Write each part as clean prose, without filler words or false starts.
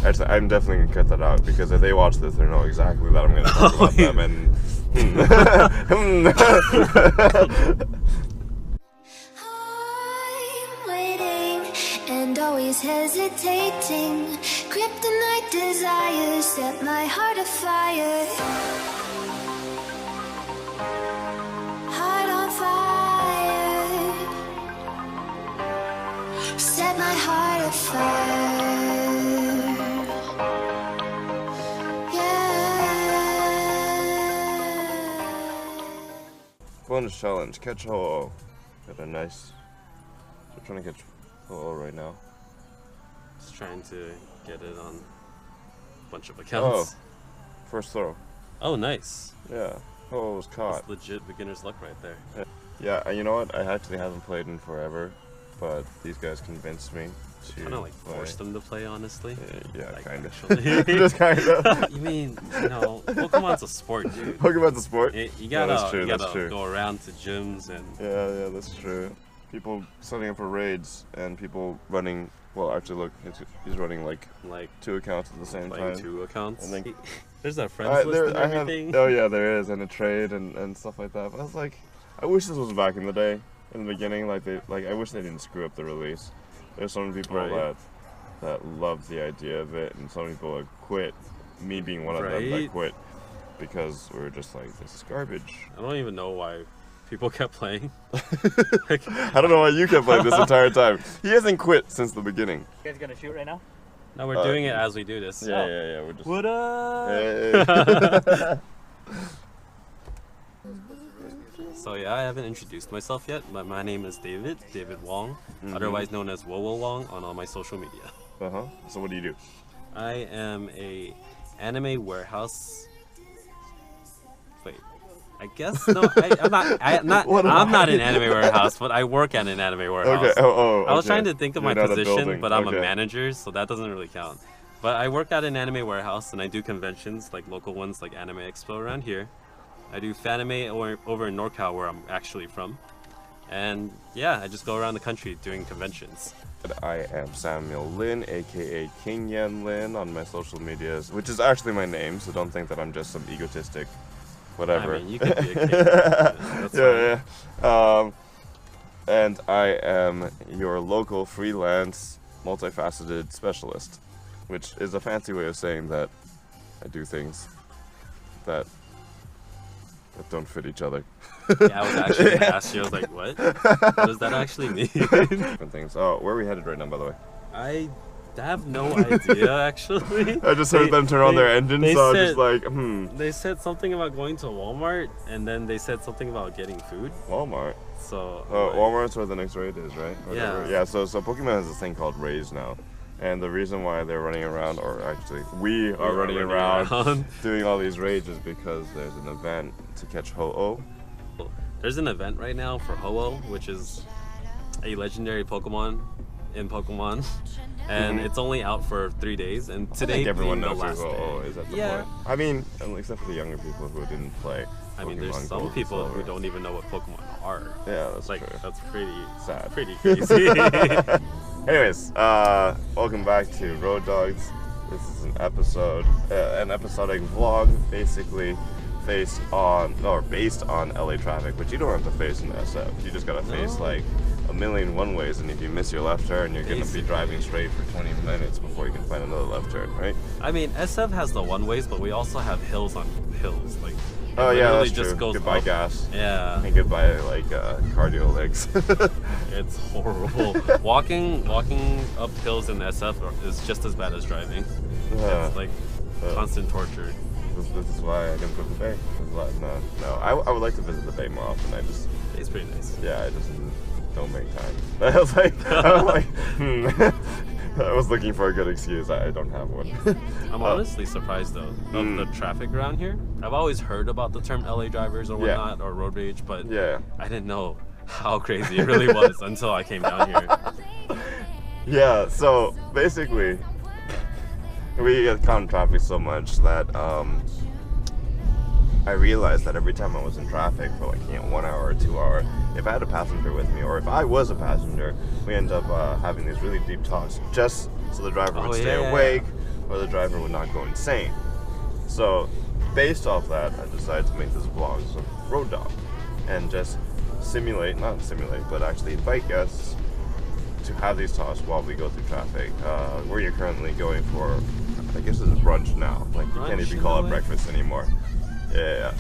Actually, I'm definitely gonna cut that out because if they watch this, they know exactly that I'm gonna talk about them. And I'm waiting and always hesitating. Kryptonite desires set my heart afire. Heart on fire. Set my heart afire. bonus challenge: catch Ho-Oh. Got a nice. We're trying to catch Ho-Oh right now. Just trying to get it on a bunch of accounts. Oh, first throw. Oh, nice. Yeah, Ho-Oh was caught. That's legit beginner's luck right there. Yeah, you know what? I actually haven't played in forever, but these guys convinced me to Kind of like play. force them to play, honestly. Yeah, Like, kind of. actually. Just kind of. You mean, Pokemon's a sport, dude. Pokemon's a sport. You Yeah, gotta, that's true, you that's gotta true. go around to gyms and Yeah, that's true. People signing up for raids and people running. Well, actually, look, he's running like 2 accounts at the same playing time. 2 accounts. And then- There's that friends list and everything. Oh yeah, there is, and a trade and stuff like that. But I was like, I wish this was back in the day, in the beginning. I wish they didn't screw up the release. There's so many people Right. that love the idea of it, and so many people that quit. Me being one of them that Right. quit because we were just like, this is garbage. I don't even know why people kept playing. I don't know why you kept playing this entire time. He hasn't quit since the beginning. You guys gonna shoot right now? No, we're doing it as we do this. Yeah, we're just. What up? Hey. So yeah, I haven't introduced myself yet, but my name is David Wong, otherwise known as Wong on all my social media. So what do you do? I am a anime warehouse. Wait, I guess no. I'm not an anime warehouse, but I work at an anime warehouse. Okay. I was okay. trying to think of You're my not a position, building. but I'm a Okay. manager, so that doesn't really count. But I work at an anime warehouse, and I do conventions, like local ones, like Anime Expo around here. I do Fanime over in NorCal, where I'm actually from. And yeah, I just go around the country doing conventions. I am Samuel Lin, aka King Yan Lin, on my social medias, which is actually my name, so don't think that I'm just some egotistic whatever. I mean, you could be a king. That's fine. yeah. And I am your local freelance, multifaceted specialist, which is a fancy way of saying that I do things that don't fit each other. Yeah, I was actually going to ask you, I was like, what? What does that actually mean? Different things. Oh, where are we headed right now, by the way? I have no idea, actually. I just heard them turn on their engine, they so I'm said- just like, They said something about going to Walmart, and then they said something about getting food. Walmart. So Oh, like, Walmart's where the next raid is, right? Yeah. Yeah, so Pokemon has this thing called raids now. And the reason why they're running around, or actually we are running around doing all these raids is because there's an event to catch Ho-Oh. There's an event right now for Ho-Oh, which is a legendary Pokemon in Pokemon, and it's only out for 3 days. And I today think everyone being the knows who last Ho-Oh day. is at the Yeah. point. I mean, except for the younger people who didn't play. I mean, there's Pokemon some Gold people and who Silver. don't even know what Pokemon are. Yeah, that's Like true. that's pretty Sad. pretty crazy. Anyways, welcome back to Road Dogs. This is an episodic vlog, basically based on LA traffic, which you don't have to face in SF. You just gotta face No. like a million one-ways, and if you miss your left turn, you're gonna be Basically. driving straight for 20 minutes before you can find another left turn, right? I mean, SF has the one ways, but we also have hills on hills. Like, it Oh yeah, literally that's true. Goes Goodbye up. gas. Yeah, And goodbye like cardio legs. it's horrible. walking up hills in SF is just as bad as driving. It's like constant torture. This is why I didn't go to the Bay. This is why, no. I would like to visit the Bay more often. It's pretty nice. Yeah, I just don't make time. I was like, I was looking for a good excuse. I don't have one. I'm honestly surprised though of the traffic around here. I've always heard about the term LA drivers or Yeah. whatnot or road rage, but Yeah. I didn't know how crazy it really was until I came down here. Yeah, so basically, we get caught in traffic so much that I realized that every time I was in traffic for like 1 hour or 2 hours, if I had a passenger with me, or if I was a passenger, we end up having these really deep talks just so the driver would stay awake, or the driver would not go insane. So, based off that, I decided to make this vlog of Road Dog and just not simulate, but actually invite guests to have these talks while we go through traffic. Where you're currently going for, I guess it's brunch now. Like, you can't even call it breakfast anymore. Yeah.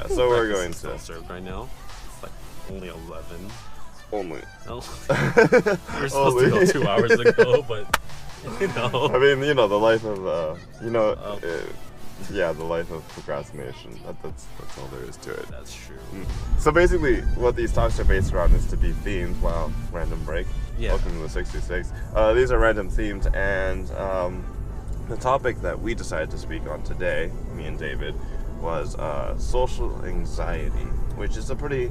So we're going to. Still served right now. It's like only 11. Only. Oh. We were supposed to go 2 hours ago, but you know. I mean, you know, the life of the life of procrastination. That's all there is to it. That's true. So basically, what these talks are based around is to be themed. Wow, random break. Yeah. Welcome to the 66. These are random themed, and the topic that we decided to speak on today, me and David, was social anxiety, which is a pretty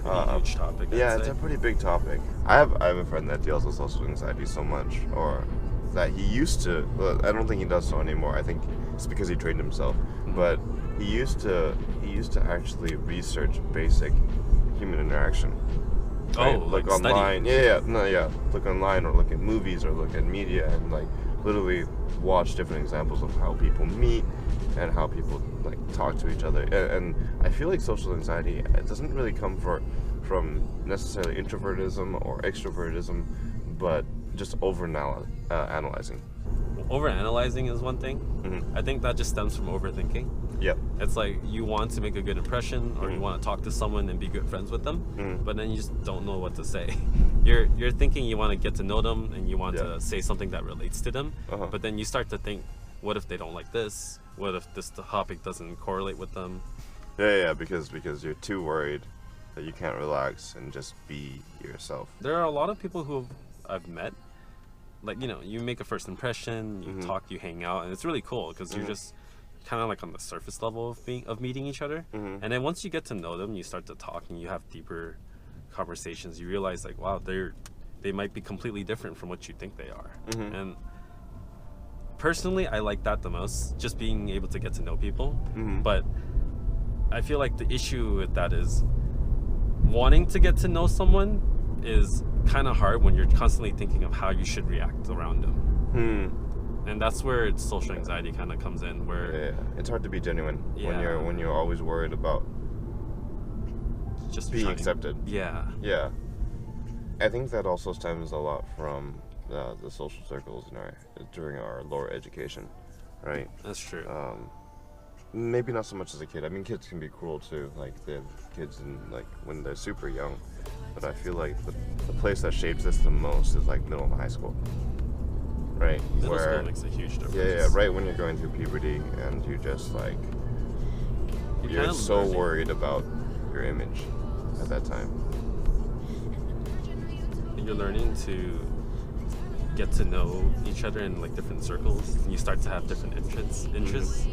huge topic. Yeah, it's a pretty big topic. I have a friend that deals with social anxiety so much, or that he used to. Well, I don't think he does so anymore. I think it's because he trained himself. But he used to actually research basic human interaction. Right? Oh, look like online. study. Look online or look at movies or look at media and like literally watch different examples of how people meet and how people like talk to each other. And I feel like social anxiety, it doesn't really come from necessarily introvertism or extrovertism, but just analyzing. Overanalyzing is one thing. Mm-hmm. I think that just stems from overthinking. Yep. It's like you want to make a good impression, or you want to talk to someone and be good friends with them, but then you just don't know what to say. You're thinking you want to get to know them and you want to say something that relates to them, but then you start to think, what if they don't like this? What if this topic doesn't correlate with them? Yeah, because you're too worried that you can't relax and just be yourself. There are a lot of people who I've met, like, you know, you make a first impression, you talk, you hang out, and it's really cool because you're just kind of like on the surface level of meeting each other. And then once you get to know them, you start to talk and you have deeper conversations. You realize like, wow, they might be completely different from what you think they are. And personally, I like that the most, just being able to get to know people. But I feel like the issue with that is wanting to get to know someone is kind of hard when you're constantly thinking of how you should react around them. And that's where social anxiety kind of comes in, where it's hard to be genuine when you're always worried about just being accepted. Yeah. I think that also stems a lot from the social circles during our lower education, right? That's true. Maybe not so much as a kid. I mean, kids can be cruel too. Like, they have kids when they're super young. But I feel like the place that shapes this the most is like middle and high school, right? Middle school makes a huge difference. Yeah, right when you're going through puberty and you just like you're so worried about your image at that time. You're learning to get to know each other in like different circles, and you start to have different interests.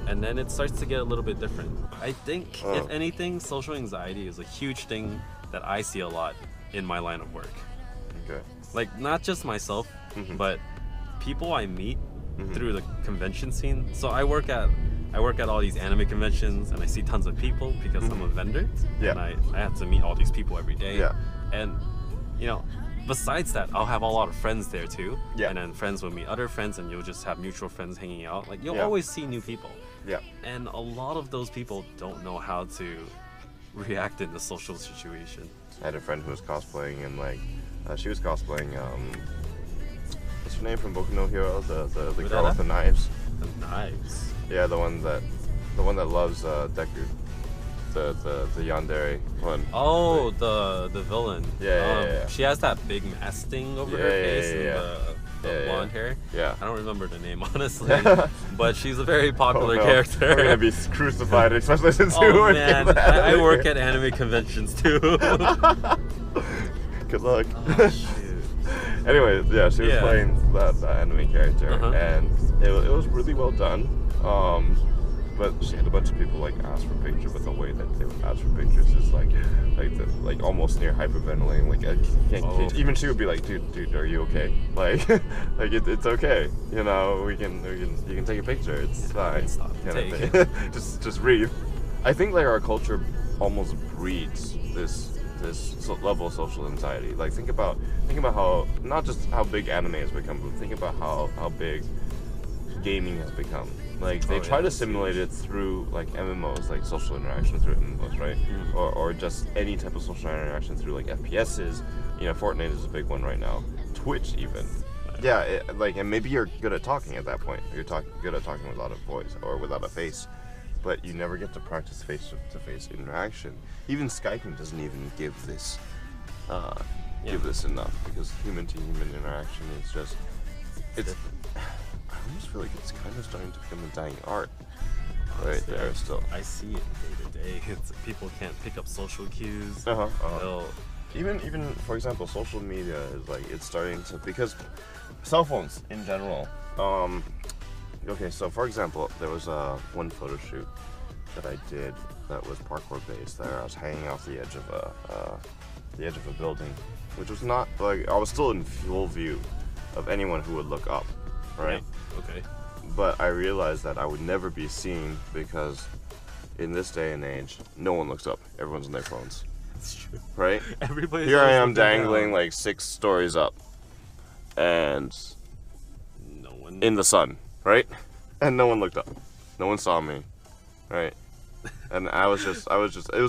And then it starts to get a little bit different. I think, if anything, social anxiety is a huge thing that I see a lot in my line of work. Okay. Like, not just myself, but people I meet through the convention scene. So I work at all these anime conventions, and I see tons of people because I'm a vendor. Yeah. And I have to meet all these people every day. Yeah. And, you know, besides that, I'll have a lot of friends there too. Yeah. And then friends will meet other friends, and you'll just have mutual friends hanging out. Like, you'll Yeah. always see new people. Yeah. And a lot of those people don't know how to react in the social situation. I had a friend who was cosplaying, and she was cosplaying what's her name from Boku no Hero, the girl with the knives. The knives. Yeah, the one that loves Deku, the yandere one. Oh, the villain. Yeah. She has that big mask thing over her face and the blonde hair. Yeah. I don't remember the name honestly, but she's a very popular character. I'm gonna be crucified, especially since you work man, I work at anime conventions too. Good luck. Oh, shoot. Anyways, yeah, she was playing that anime character, and it was really well done. But she had a bunch of people ask for pictures, but the way that they would ask for pictures is like almost near hyperventilating. Like, I can't, even she would be like, dude, are you okay? It's okay. You know, you can take a picture. It's fine. Stop. Kind of thing. just breathe. I think our culture almost breeds this this level of social anxiety. Like think about how not just how big anime has become, but think about how big gaming has become. Like they try to simulate it through like MMOs, like social interaction through MMOs, right? Or just any type of social interaction through like FPSs. You know, Fortnite is a big one right now. Twitch even. Yeah, and maybe you're good at talking at that point. You're good at talking without a voice or without a face, but you never get to practice face-to-face interaction. Even Skyping doesn't even give this enough, because human-to-human interaction is just I almost feel like it's kind of starting to become a dying art. Honestly, right there, still. I see it day to day. People can't pick up social cues. Even for example, social media is like it's starting to, because cell phones in general. Okay, so for example, there was one photo shoot that I did that was parkour based. There, I was hanging off the edge of a building, which was not like I was still in full view of anyone who would look up, right? Yeah. Okay. But I realized that I would never be seen because in this day and age, no one looks up. Everyone's on their phones. That's true. Right? Everybody's here I am dangling like 6 stories up, and no one in the sun, right? And no one looked up. No one saw me, right? And it was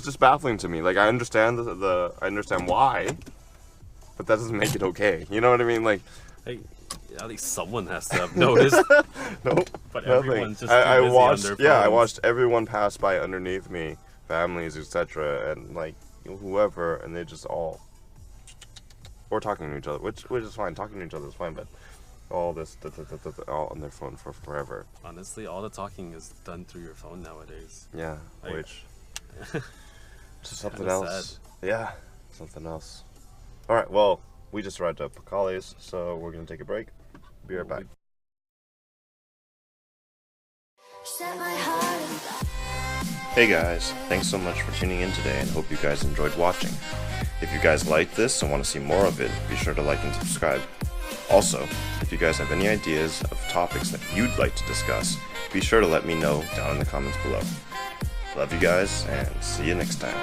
just baffling to me. Like I understand I understand why, but that doesn't make it okay. You know what I mean? Like, hey, at least someone has to have noticed. Nope. But nothing. everyone's just I busy watched. on their Yeah, I phones. watched everyone pass by underneath me, families, etc., and like whoever, and they just all or talking to each other, which is fine. Talking to each other is fine, but all this all on their phone for forever. Honestly, all the talking is done through your phone nowadays. Yeah, Like, which is something kinda else. Yeah, something else. All right, well, we just arrived at Pacales, so we're gonna take a break. Be right back. Set my heart. Hey guys, thanks so much for tuning in today and hope you guys enjoyed watching. If you guys liked this and want to see more of it, be sure to like and subscribe. Also, if you guys have any ideas of topics that you'd like to discuss, be sure to let me know down in the comments below. Love you guys and see you next time.